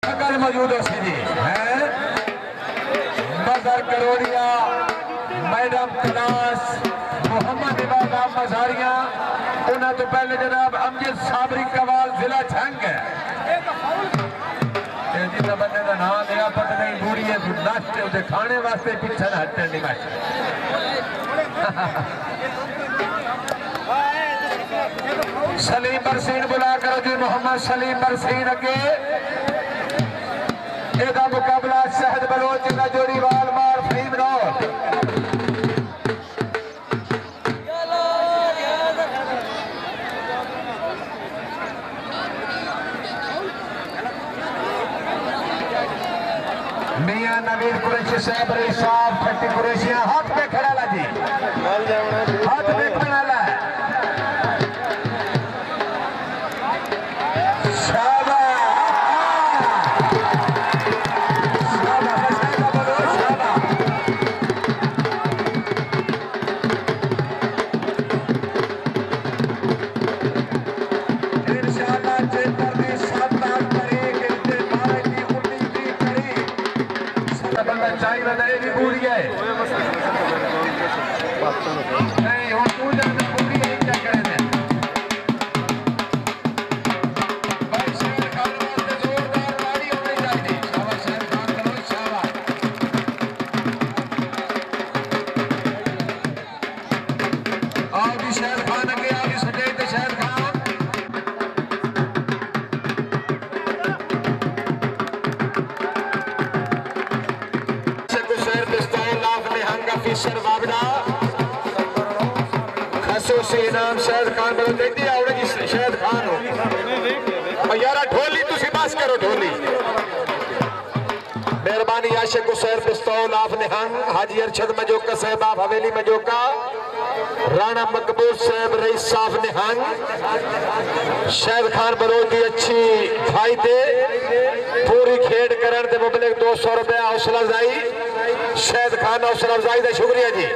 मौजूद हो जी है मजहर करोड़िया मैडम क्लास मोहम्मद इबाद मजारिया उन्होंने तो पहले जनाब अमजद साबरी कवाल जिला झंग है जिन्हें बंदे का नाम लिया पता नहीं बूढ़ी है नाश्ते उसे खाने वास्ते पिछा न हटने नहीं बैठे सलीम बरसीन बुला करो जी मोहम्मद सलीम बरसीन अगे एदा मुकाबला शहद बलोच का जोड़ीवाल मार फहीम रोड मियां नवीद कुरैशी साहब साहब खट्टी कुरैशियां हाथ पे खड़ा ला जी हाथ पे खड़ा ला इनाम शायद खान बनो देखती आवड़े जी शायद खान हो यारा ढोली तुसी बस करो ढोली मेहरबानी आशिक हुसैन पिस्तौल आफ निहंग हाजी अरशद मजोका साहब आप हवेली मजोका राणा मकबूल साहब रईस साहब निहंग शायद खान बनो की अच्छी भाई दे पूरी खेड करन दे मुबलिक 200 रुपया हौसला अफजाई शायद खान हौसला अफजाई का शुक्रिया जी